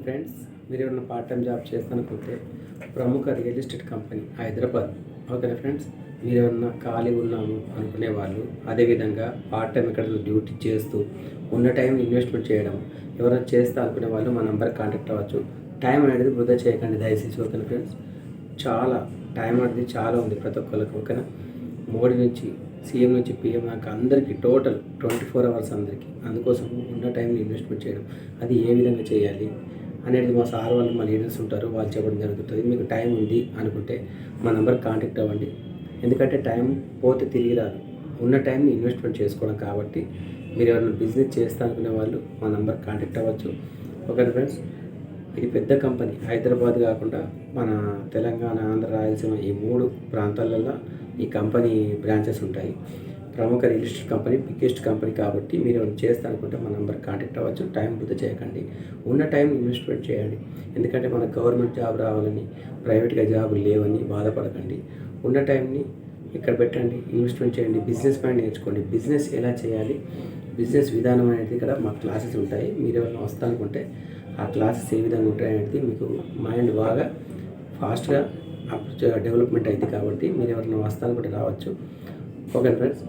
Friends, మీరు ఏమన్నా part time job చేస్తానుకుంటే ప్రముఖ రియల్ ఎస్టేట్ కంపెనీ హైదరాబాద్. ఓకేనా ఫ్రెండ్స్, మీరు ఏమన్నా ఖాళీ ఉన్నాము అనుకునే వాళ్ళు, అదేవిధంగా పార్ట్ టైం ఇక్కడ డ్యూటీ చేస్తూ ఉన్న టైం ఇన్వెస్ట్మెంట్ చేయడం ఎవరైనా చేస్తా అనుకునే వాళ్ళు మా నెంబర్ కాంటాక్ట్ అవ్వచ్చు. టైం అనేది వృధా చేయకండి దయచేసి. ఓకేనా ఫ్రెండ్స్, చాలా టైం అనేది చాలా ఉంది ప్రతి ఒక్కరికి. ఓకేనా, మోడీ నుంచి సీఎం నుంచి పీఎం దాకా అందరికీ టోటల్ 24 అవర్స్ అందరికీ. అందుకోసం ఉన్న టైంని ఇన్వెస్ట్మెంట్ చేయడం, అది ఏ విధంగా చేయాలి అనేది మా సార్ వాళ్ళు, మా లీడర్స్ ఉంటారు, వాళ్ళు చెప్పడం జరుగుతుంది. మీకు టైం ఉంది అనుకుంటే మా నెంబర్ కాంటాక్ట్ అవ్వండి. ఎందుకంటే టైం పోతే తిరిగి రాదు, ఉన్న టైంని ఇన్వెస్ట్మెంట్ చేసుకోవడం. కాబట్టి మీరు ఎవరైనా బిజినెస్ చేస్తా అనుకునే వాళ్ళు మా నెంబర్ కాంటాక్ట్ అవ్వచ్చు. ఓకే ఫ్రెండ్స్, ఇది పెద్ద కంపెనీ. హైదరాబాద్ కాకుండా మన తెలంగాణ, ఆంధ్ర, రాయలసీమ ఈ 3 ప్రాంతాలలో ఈ కంపెనీ బ్రాంచెస్ ఉంటాయి. ప్రముఖ real estate company, biggest company. కాబట్టి మీరు ఏమైనా చేస్తా అనుకుంటే మా నెంబర్ కాంటాక్ట్ అవ్వచ్చు. టైం వృధా చేయకండి, ఉన్న టైం ఇన్వెస్ట్మెంట్ చేయండి. ఎందుకంటే మన గవర్నమెంట్ జాబ్ రావాలని, ప్రైవేట్గా జాబులు లేవని బాధపడకండి. ఉన్న టైంని ఇక్కడ పెట్టండి, ఇన్వెస్ట్మెంట్ చేయండి. బిజినెస్ మైండ్ నేర్చుకోండి. బిజినెస్ ఎలా చేయాలి, బిజినెస్ విధానం అనేది ఇక్కడ మా క్లాసెస్ ఉంటాయి. మీరు ఏమైనా వస్తా అనుకుంటే ఆ క్లాసెస్ ఏ విధంగా ఉంటాయి అనేది మీకు మైండ్ బాగా ఫాస్ట్గా డెవలప్మెంట్ అయింది. కాబట్టి మీరు ఎవరైనా వస్తా అనుకుంటే రావచ్చు. ఓకే ఫ్రెండ్స్,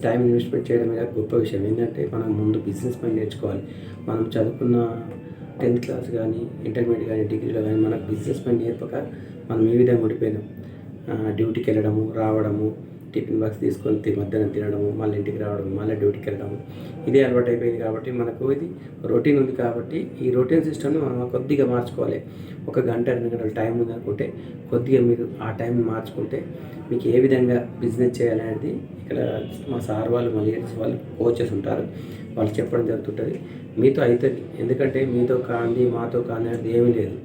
టైం ఇన్వెస్ట్మెంట్ చేయడం మీద గొప్ప విషయం ఏంటంటే మనం ముందు బిజినెస్ మైండ్ నేర్చుకోవాలి. మనం చదువుకున్న 10th క్లాస్ కానీ, ఇంటర్మీడియట్ కానీ, డిగ్రీలో కానీ మనకు బిజినెస్ మైండ్ నేర్పక మనం ఏ విధంగా ఉండిపోయినాం. డ్యూటీకి వెళ్ళడము, రావడము, టిఫిన్ బాక్స్ తీసుకొని మధ్యాహ్నం తినడము, మళ్ళీ ఇంటికి రావడం, మళ్ళీ డ్యూటీకి వెళ్ళడము, ఇదే అలవాటు అయిపోయింది. కాబట్టి మనకు ఇది రొటీన్ ఉంది. కాబట్టి ఈ రొటీన్ సిస్టమ్ని మనం కొద్దిగా మార్చుకోవాలి. 1 గంట 2 గంటల టైం ఉంది అనుకుంటే కొద్దిగా మీరు ఆ టైంని మార్చుకుంటే మీకు ఏ విధంగా బిజినెస్ చేయాలనేది ఇక్కడ మా సార్ వాళ్ళు, మా లీడర్స్ వాళ్ళు, కోచెస్ ఉంటారు, వాళ్ళు చెప్పడం జరుగుతుంటుంది. మీతో అవుతుంది. ఎందుకంటే మీతో కాంది, మాతో కాంది అనేది ఏమీ లేదు.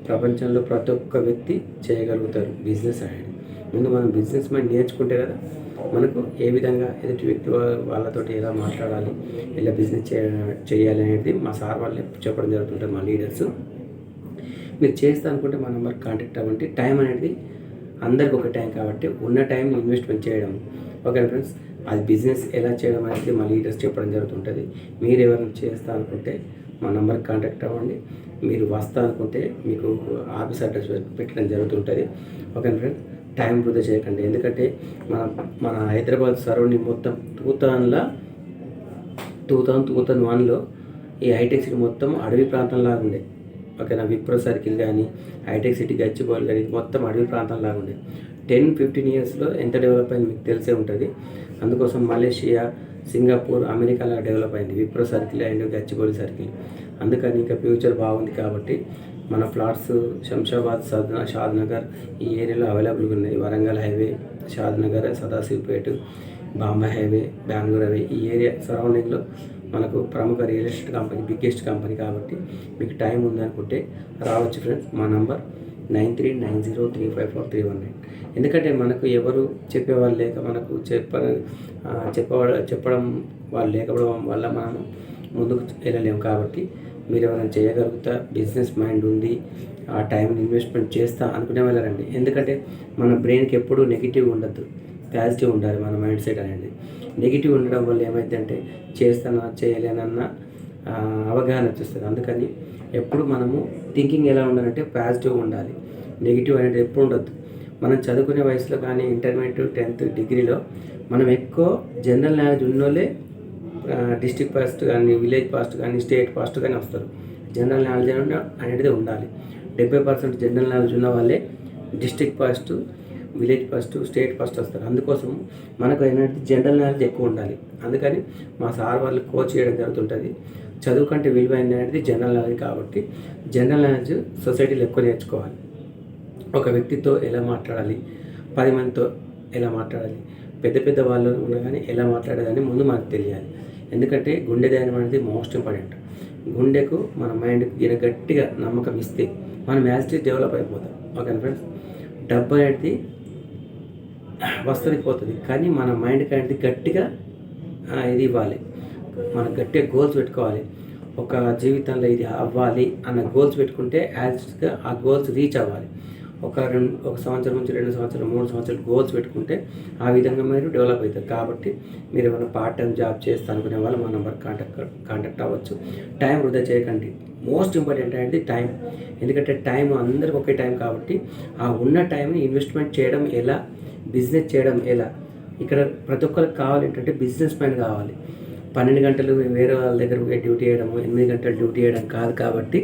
ప్రపంచంలో ప్రతి ఒక్క వ్యక్తి చేయగలుగుతారు బిజినెస్ అనేది. ముందు మనం బిజినెస్ మైండ్ నేర్చుకుంటే కదా మనకు ఏ విధంగా ఎదుటి వ్యక్తి వాళ్ళతోటి ఎలా మాట్లాడాలి, ఎలా బిజినెస్ చేయాలి అనేది మా సార్ వాళ్ళు చెప్పడం జరుగుతుంటుంది, మా లీడర్స్. మీరు చేస్తా అనుకుంటే మా నెంబర్ కాంటాక్ట్ అవ్వండి. టైం అనేది అందరికి ఒక టైం కాబట్టి ఉన్న టైంని ఇన్వెస్ట్మెంట్ చేయడం. ఓకే ఫ్రెండ్స్, అది బిజినెస్ ఎలా చేయడం అనేది మా లీడర్స్ చెప్పడం జరుగుతుంటుంది. మీరు ఎవరైనా చేస్తా అనుకుంటే మా నెంబర్కి కాంటాక్ట్ అవ్వండి. మీరు వస్తా అనుకుంటే మీకు ఆఫీస్ అడ్రస్ పెట్టడం జరుగుతుంటుంది. ఓకే ఫ్రెండ్స్, టైం వృధా చేయకండి. ఎందుకంటే మన హైదరాబాద్ సరౌండింగ్ మొత్తం 2001లో ఈ హైటెక్ సిటీ మొత్తం అడవి ప్రాంతంలాగా ఉండే. ఓకేనా, విప్రో సర్కిల్ కానీ, హైటెక్ సిటీ గచ్చిబౌలి కానీ మొత్తం అడవి ప్రాంతంలాగా ఉండే. 10-15 ఇయర్స్లో ఎంత డెవలప్ అయింది మీకు తెలిసే ఉంటుంది. అందుకోసం మలేషియా, సింగపూర్, అమెరికాలా డెవలప్ అయింది Wipro circle and Gachibowli circle. అందుకని ఇంకా ఫ్యూచర్ బాగుంది. కాబట్టి మన ఫ్లాట్స్ శంషాబాద్, షాద్నగర్ ఈ ఏరియాలో అవైలబుల్గా ఉన్నాయి. Warangal highway, Shadnagar, Sadashivpet, Bombay highway, Bengaluru highway ఈ ఏరియా సరౌండింగ్లో మనకు ప్రముఖ real estate company, biggest company. కాబట్టి మీకు టైం ఉందనుకుంటే రావచ్చు ఫ్రెండ్స్. మా నంబర్ 9390354319. ఎందుకంటే మనకు ఎవరు చెప్పేవాళ్ళు లేక, మనకు చెప్పడం వాళ్ళు లేకపోవడం వల్ల మనం ముందుకు వెళ్ళలేము. కాబట్టి మీరు ఎవరైనా చేయగలుగుతా, బిజినెస్ మైండ్ ఉంది, ఆ టైంని ఇన్వెస్ట్మెంట్ చేస్తా అనుకునే వాళ్ళండి. ఎందుకంటే మన బ్రెయిన్కి ఎప్పుడూ నెగిటివ్ ఉండద్దు, పాజిటివ్ ఉండాలి మన మైండ్ సెట్ అనేది. నెగిటివ్ ఉండడం వల్ల ఏమైందంటే చేస్తానా చేయలేనన్న అవగాహన వచ్చేస్తుంది. అందుకని ఎప్పుడు మనము థింకింగ్ ఎలా ఉండాలంటే పాజిటివ్ ఉండాలి, నెగిటివ్ అనేది ఎప్పుడు ఉండద్దు. మనం చదువుకునే వయసులో కానీ, ఇంటర్మీడియట్, 10th డిగ్రీలో మనం ఎక్కువ జనరల్ నాలెడ్జ్ ఉన్నోళ్ళే డిస్ట్రిక్ట్ ఫస్ట్ కానీ, విలేజ్ ఫస్ట్ కానీ, స్టేట్ ఫస్ట్ కానీ వస్తారు. జనరల్ నాలెడ్జ్ అనేది ఉండాలి. 70% జనరల్ నాలెడ్జ్ ఉన్న వాళ్ళే district first, village first, state first వస్తారు. అందుకోసం మనకు ఏంటంటే జనరల్ నాలెడ్జ్ ఎక్కువ ఉండాలి. అందుకని మా సార్ వాళ్ళు కోచ్ చేయడం జరుగుతుంటుంది. చదువు కంటే విలువైంది అనేది జనరల్ నాలెడ్జ్. కాబట్టి జనరల్ నాలెడ్జ్ సొసైటీలో ఎక్కువ నేర్చుకోవాలి. ఒక వ్యక్తితో ఎలా మాట్లాడాలి, 10 మందితో ఎలా మాట్లాడాలి, పెద్ద వాళ్ళు ఉన్నా కానీ ఎలా మాట్లాడేదని ముందు మనకు తెలియాలి. ఎందుకంటే గుండె ధైర్యం అనేది మోస్ట్ ఇంపార్టెంట్. గుండెకు మన మైండ్కి గట్టిగా నమ్మకం ఇస్తే మనం యాజిటీ డెవలప్ అయిపోతాం. ఓకే ఫ్రెండ్స్, డబ్బు అనేది వస్తుంది పోతుంది, కానీ మన మైండ్కి అనేది గట్టిగా ఇది ఇవ్వాలి. మనం గట్టిగా గోల్స్ పెట్టుకోవాలి. ఒక జీవితంలో ఇది అవ్వాలి అన్న గోల్స్ పెట్టుకుంటే యాజిటీగా ఆ గోల్స్ రీచ్ అవ్వాలి. ఒక సంవత్సరం నుంచి 2 సంవత్సరాలు, 3 సంవత్సరాలు గోల్స్ పెట్టుకుంటే ఆ విధంగా మీరు డెవలప్ అవుతారు. కాబట్టి మీరు ఏమైనా పార్ట్ టైం జాబ్ చేస్తా అనుకునే వాళ్ళు మా నెంబర్ కాంటాక్ట్ అవ్వచ్చు. టైం వృధా చేయకండి. మోస్ట్ ఇంపార్టెంట్ అనేది టైం. ఎందుకంటే టైం అందరికి ఒకే టైం కాబట్టి ఆ ఉన్న టైంని ఇన్వెస్ట్మెంట్ చేయడం ఎలా, బిజినెస్ చేయడం ఎలా, ఇక్కడ ప్రతి ఒక్కరికి కావాలి ఏంటంటే బిజినెస్ మ్యాన్ కావాలి. 12 గంటలు వేరే వాళ్ళ దగ్గర డ్యూటీ చేయడము, 8 గంటలు డ్యూటీ చేయడం కాదు. కాబట్టి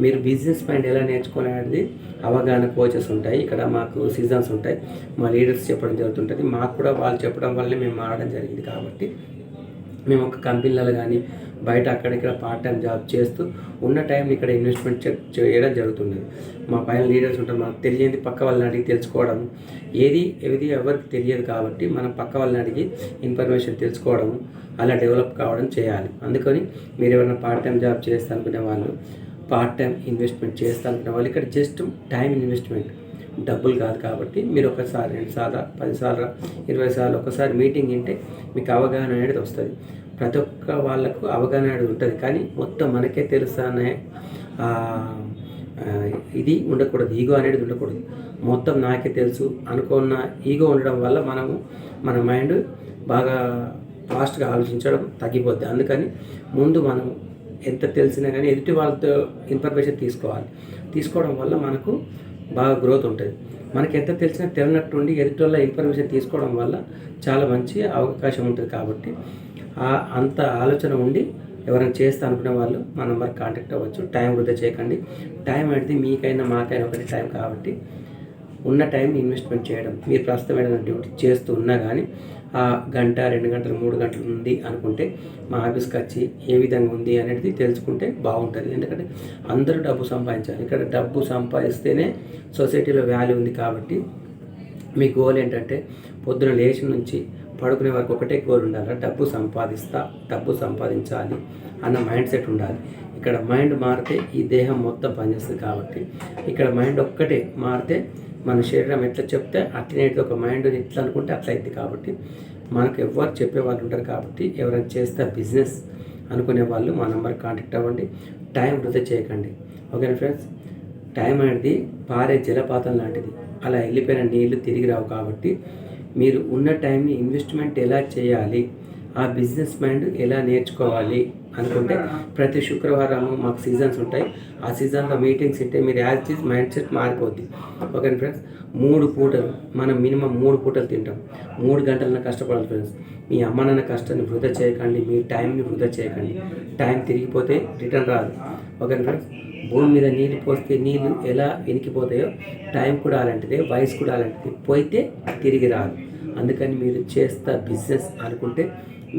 మీరు బిజినెస్ మైండ్ ఎలా నేర్చుకోవాలనేది అవగాహన కోచెస్ ఉంటాయి. ఇక్కడ మాకు సీజన్స్ ఉంటాయి, మా లీడర్స్ చెప్పడం జరుగుతుంటుంది. మాకు కూడా వాళ్ళు చెప్పడం వల్లే మేము మారడం జరిగింది. కాబట్టి మేము ఒక కంపెనీలలో కానీ బయట అక్కడిక్కడ పార్ట్ టైం జాబ్ చేస్తూ ఉన్న టైంని ఇక్కడ ఇన్వెస్ట్మెంట్ చేయడం జరుగుతుంది. మా పైన లీడర్స్ ఉంటారు, మనకు తెలియదు పక్క వాళ్ళని అడిగి తెలుసుకోవడం, ఏది ఎవరికి తెలియదు. కాబట్టి మనం పక్క వాళ్ళని అడిగి ఇన్ఫర్మేషన్ తెలుసుకోవడం, అలా డెవలప్ కావడం చేయాలి. అందుకని మీరు ఎవరైనా పార్ట్ టైం జాబ్ చేస్తా అనుకునే వాళ్ళు, పార్ట్ టైం ఇన్వెస్ట్మెంట్ చేస్తా అనుకునే వాళ్ళు, ఇక్కడ జస్ట్ టైం ఇన్వెస్ట్మెంట్, డబ్బులు కాదు. కాబట్టి మీరు ఒకసారి 2 సార్లు 10 సార్లు 20 సార్లు ఒకసారి మీటింగ్ వింటే మీకు అవగాహన అనేది వస్తుంది. ప్రతి ఒక్క వాళ్ళకు అవగాహన అనేది ఉంటుంది, కానీ మొత్తం మనకే తెలుసా అనే ఇది ఉండకూడదు, ఈగో అనేది ఉండకూడదు. మొత్తం నాకే తెలుసు అనుకున్న ఈగో ఉండడం వల్ల మన మైండ్ బాగా ఫాస్ట్గా ఆలోచించడం తగ్గిపోద్ది. అందుకని ముందు మనం ఎంత తెలిసినా కానీ ఎదుటి వాళ్ళతో ఇన్ఫర్మేషన్ తీసుకోవడం వల్ల మనకు బాగా గ్రోత్ ఉంటుంది. మనకి ఎంత తెలిసినా తెలియనట్టుండి ఎదుటి వాళ్ళ ఇన్ఫర్మేషన్ తీసుకోవడం వల్ల చాలా మంచి అవకాశం ఉంటుంది. కాబట్టి అంత ఆలోచన ఉండి ఎవరైనా చేస్తా అనుకునే వాళ్ళు మా నెంబర్ కాంటాక్ట్ అవ్వచ్చు. టైం వృధా చేయకండి. టైం అనేది మీకైనా మాకైనా ఒకటి టైం. కాబట్టి ఉన్న టైంని ఇన్వెస్ట్మెంట్ చేయడం, మీరు ప్రస్తుతం ఏదైనా డ్యూటీ చేస్తూ ఉన్నా కానీ ఆ గంట 2 గంటలు 3 గంటలు ఉంది అనుకుంటే మా ఆఫీస్కి వచ్చి ఏ విధంగా ఉంది అనేది తెలుసుకుంటే బాగుంటుంది. ఎందుకంటే అందరూ డబ్బు సంపాదించాలి. ఇక్కడ డబ్బు సంపాదిస్తేనే సొసైటీలో వాల్యూ ఉంది. కాబట్టి మీ గోల్ ఏంటంటే పొద్దున లేచి నుంచి పడుకునే వరకు ఒకటే గోల్ ఉండాలి, డబ్బు సంపాదించాలి అన్న మైండ్ సెట్ ఉండాలి. ఇక్కడ మైండ్ మారితే ఈ దేహం మొత్తం పనిచేస్తుంది. కాబట్టి ఇక్కడ మైండ్ ఒక్కటే మారితే మన శరీరం ఎట్లా చెప్తే అట్లనే ఒక మైండ్ ఎట్లా అనుకుంటే అట్లా అయింది. కాబట్టి మనకు ఎవరు చెప్పే వాళ్ళు ఉంటారు. కాబట్టి ఎవరైనా చేస్తే బిజినెస్ అనుకునే వాళ్ళు మా నెంబర్ కాంటాక్ట్ అవ్వండి. టైం వృధా చేయకండి. ఓకేనా ఫ్రెండ్స్? టైం అనేది పారే జలపాతం లాంటిది, అలా వెళ్ళిపోయిన నీళ్లు తిరిగి రావు. కాబట్టి మీరు ఉన్న టైంని ఇన్వెస్ట్మెంట్ ఎలా చేయాలి, ఆ బిజినెస్ మైండ్ ఎలా నేర్చుకోవాలి అనుకుంటే ప్రతి శుక్రవారము మాకు సీజన్స్ ఉంటాయి. ఆ సీజన్లో మీటింగ్స్ ఉంటే మీరు యాజ్ ఇస్ మైండ్ సెట్ మారిపోద్ది. Okay friends? 3 పూటలు మనం మినిమం 3 పూటలు తింటాం. 3 గంటలన కష్టపడాలి ఫ్రెండ్స్. మీ అమ్మ నాన్న కష్టాన్ని వృధా చేయకండి, మీ టైంని వృధా చేయకండి. టైం తిరిగిపోతే రిటర్న్ రాదు. Okay friends? భూమి మీద నీళ్ళు పోస్తే నీళ్ళు ఎలా వెనికిపోతాయో టైం కూడా అలాంటిదే, వయసు కూడా అలాంటిది, పోయితే తిరిగి రాదు. అందుకని మీరు చేస్తా బిజినెస్ అనుకుంటే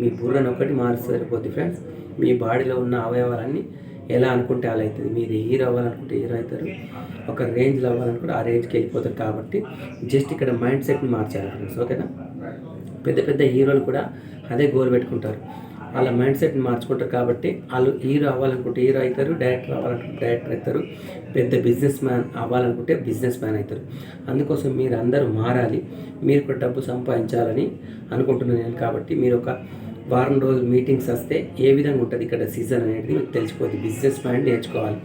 మీ బుర్రను ఒకటి మారుస్తే సరిపోద్ది ఫ్రెండ్స్. మీ బాడీలో ఉన్న అవయవాలన్నీ ఎలా అనుకుంటే అలా అవుతుంది. మీరు హీరో అవ్వాలనుకుంటే హీరో అవుతారు, ఒక రేంజ్లో అవ్వాలనుకుంటే ఆ రేంజ్కి వెళ్ళిపోతారు. కాబట్టి జస్ట్ ఇక్కడ మైండ్ సెట్ని మార్చాలి ఫ్రెండ్స్. ఓకేనా? పెద్ద హీరోలు కూడా అదే గోల్ పెట్టుకుంటారు, వాళ్ళ మైండ్ సెట్ని మార్చుకుంటారు. కాబట్టి వాళ్ళు హీరో అవ్వాలనుకుంటే హీరో అవుతారు, డైరెక్టర్ అవ్వాలనుకుంటే డైరెక్టర్ అవుతారు, పెద్ద బిజినెస్ మ్యాన్ అవ్వాలనుకుంటే బిజినెస్ మ్యాన్ అవుతారు. అందుకోసం మీరు అందరూ మారాలి, మీరు కూడా డబ్బు సంపాదించాలని అనుకుంటున్నాను. కాబట్టి మీరు ఒక వారం రోజులు మీటింగ్స్ వస్తే ఏ విధంగా ఉంటుంది ఇక్కడ సీజన్ అనేది మీకు తెలిసిపోద్ది. బిజినెస్ మైండ్ నేర్చుకోవాలి.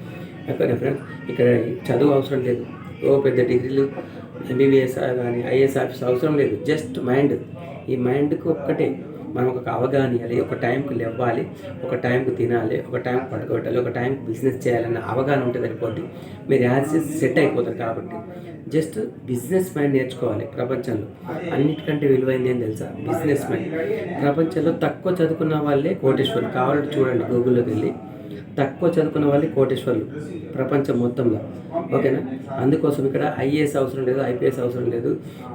ఓకేనా ఫ్రెండ్స్? ఇక్కడ చదువు అవసరం లేదు, పెద్ద డిగ్రీలు ఎంబీబీఎస్ కానీ ఐఏఎస్ ఆఫీస్ అవసరం లేదు. Just mind. ఈ మైండ్కి ఒక్కటే మనం ఒక అవగాహన ఇవ్వాలి, ఒక టైంకి లేవాలి, ఒక టైంకి తినాలి, ఒక టైంకి పట్టుకోవాలి, ఒక టైంకి బిజినెస్ చేయాలన్న అవగాహన ఉంటే సరిపోద్ది. మీరు యాక్సెస్ సెట్ అయిపోతారు. కాబట్టి జస్ట్ బిజినెస్ మైండ్ నేర్చుకోవాలి. ప్రపంచంలో అన్నిటికంటే విలువైంది ఏం తెలుసా? Business mind. ప్రపంచంలో తక్కువ చదువుకున్న వాళ్ళే కోటీశ్వరులు. కావాలంటే చూడండి గూగుల్లోకి వెళ్ళి, తక్కువ చదువుకున్న వాళ్ళే కోటీశ్వరులు ప్రపంచం మొత్తంలో. ఓకేనా? అందుకోసం ఇక్కడ ఐఏఎస్ అవసరం లేదు, ఐపీఎస్ అవసరం లేదు,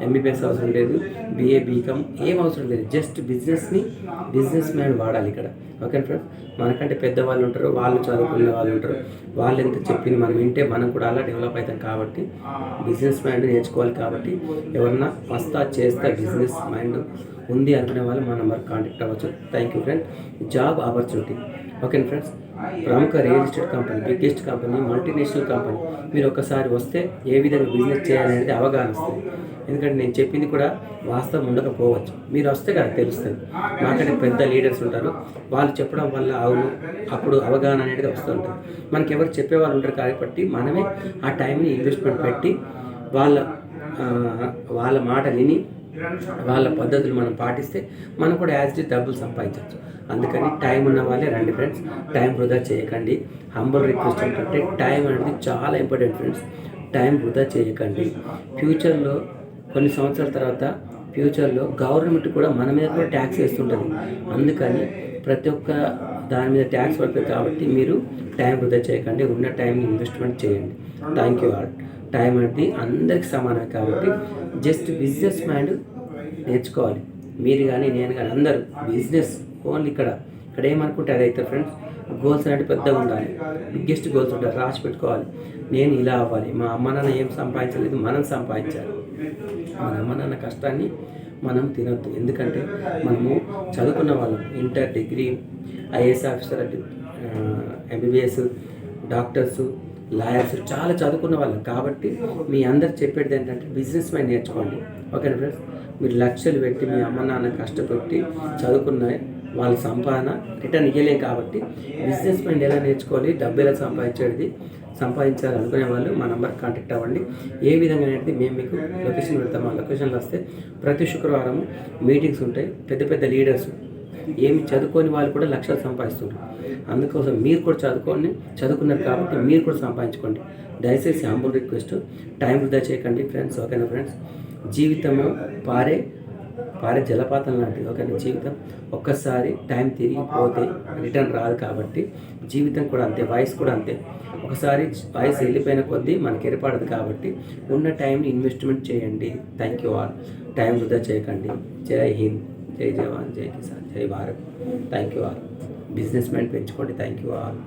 ఎంబీబీఎస్ అవసరం లేదు, బీఏ బీకామ్ ఏం అవసరం లేదు. జస్ట్ బిజినెస్ మ్యాన్ వాడాలి ఇక్కడ. Okay friends? మనకంటే పెద్దవాళ్ళు ఉంటారు, వాళ్ళు చదువుకునే వాళ్ళు ఉంటారు, వాళ్ళు ఎంత చెప్పింది మనం వింటే మనం కూడా అలా డెవలప్ అవుతాం. కాబట్టి బిజినెస్ మైండ్ నేర్చుకోవాలి. కాబట్టి ఎవరన్నా చేస్తా బిజినెస్ మైండ్ ఉంది అనుకునే వాళ్ళు మా నెంబర్ కాంటాక్ట్ అవ్వచ్చు. Thank you friends. Job opportunity. Okay friends? ప్రముఖ real estate company, biggest company, multinational company. మీరు ఒకసారి వస్తే ఏ విధంగా బిజినెస్ చేయాలనేది అవగాహన వస్తుంది. ఎందుకంటే నేను చెప్పింది కూడా వాస్తవం ఉండకపోవచ్చు, మీరు వస్తే కదా తెలుస్తుంది. మాకంటే పెద్ద లీడర్స్ ఉంటారు, వాళ్ళు చెప్పడం వల్ల అవును అప్పుడు అవగాహన అనేది వస్తుంటుంది. మనకి ఎవరు చెప్పేవాళ్ళు ఉంటారు. కాబట్టి మనమే ఆ టైంని ఇన్వెస్ట్మెంట్ పెట్టి వాళ్ళ మాట విని వాళ్ళ పద్ధతులు మనం పాటిస్తే మనం కూడా యాజ్ ఇట్ డబ్బులు సంపాదించవచ్చు. అందుకని టైం ఉన్న వాళ్ళే రండి ఫ్రెండ్స్, టైం వృధా చేయకండి. హంబల్ రిక్వెస్ట్ ఏంటంటే టైం అనేది చాలా ఇంపార్టెంట్ ఫ్రెండ్స్, టైం వృధా చేయకండి. ఫ్యూచర్లో కొన్ని సంవత్సరాల తర్వాత ఫ్యూచర్లో గవర్నమెంట్ కూడా మన మీద కూడా ట్యాక్స్ వేస్తుంటుంది. అందుకని ప్రతి ఒక్క దాని మీద ట్యాక్స్ పడుతుంది కాబట్టి మీరు టైం వృధా చేయకండి, ఉన్న టైంని ఇన్వెస్ట్మెంట్ చేయండి. Thank you all. టైం అనేది అందరికి సమానం కాబట్టి జస్ట్ బిజినెస్ మైండ్ నేర్చుకోవాలి. మీరు కానీ నేను కానీ అందరూ బిజినెస్ ఓన్లీ ఇక్కడ ఏమనుకుంటే అది అయితే ఫ్రెండ్స్. గోల్స్ అనేవి పెద్దగా ఉండాలి, బిగ్గెస్ట్ గోల్స్ ఉంటాయి, రాసి పెట్టుకోవాలి. నేను ఇలా అవ్వాలి, మా అమ్మ నాన్న ఏం సంపాదించలేదు మనం సంపాదించాలి. మన అమ్మ నాన్న కష్టాన్ని మనం తినొద్దు. ఎందుకంటే మనము చదువుకున్న వాళ్ళం, inter, degree, IAS officer, MBBS, doctors, lawyers చాలా చదువుకున్న వాళ్ళం. కాబట్టి మీ అందరు చెప్పేది ఏంటంటే బిజినెస్ మైండ్ నేర్చుకోండి. ఓకేనా ఫ్రెండ్స్, మీరు లక్షలు పెట్టి మీ అమ్మ నాన్న కష్టపెట్టి చదువుకున్న వాళ్ళ సంపాదన రిటర్న్ ఇవ్వలేం. కాబట్టి బిజినెస్ మైండ్ ఎలా నేర్చుకోవాలి, డబ్బు ఎలా సంపాదించాలి అనుకునే వాళ్ళు మా నెంబర్ కాంటాక్ట్ అవ్వండి. ఏ విధంగా అనేది మేము మీకు లొకేషన్ పెడతాం. ఆ లొకేషన్లో వస్తే ప్రతి శుక్రవారం మీటింగ్స్ ఉంటాయి. పెద్ద పెద్ద లీడర్స్ ఏమి చదువుకొని వాళ్ళు కూడా లక్షలు సంపాదిస్తుంటారు. అందుకోసం మీరు కూడా చదువుకున్నారు కాబట్టి మీరు కూడా సంపాదించుకోండి. దయచేసి హంబుల్ రిక్వెస్ట్, టైం వృధా చేయకండి ఫ్రెండ్స్. ఓకేనా ఫ్రెండ్స్, జీవితము పారే జలపాతం లాంటిది. ఓకేనా, జీవితం ఒక్కసారి టైం తిరిగిపోతే రిటర్న్ రాదు. కాబట్టి జీవితం కూడా అంతే, వయసు కూడా అంతే. ఒకసారి వయసు వెళ్ళిపోయిన కొద్దీ మనకి ఏర్పడదు. కాబట్టి ఉన్న టైంని ఇన్వెస్ట్మెంట్ చేయండి. Thank you all. టైం వృధా చేయకండి. జై హింద్, జై జవాన్, జై కిసాన్, జై Bharat. Thank you all. Business mind పెంచుకోండి. Thank you all.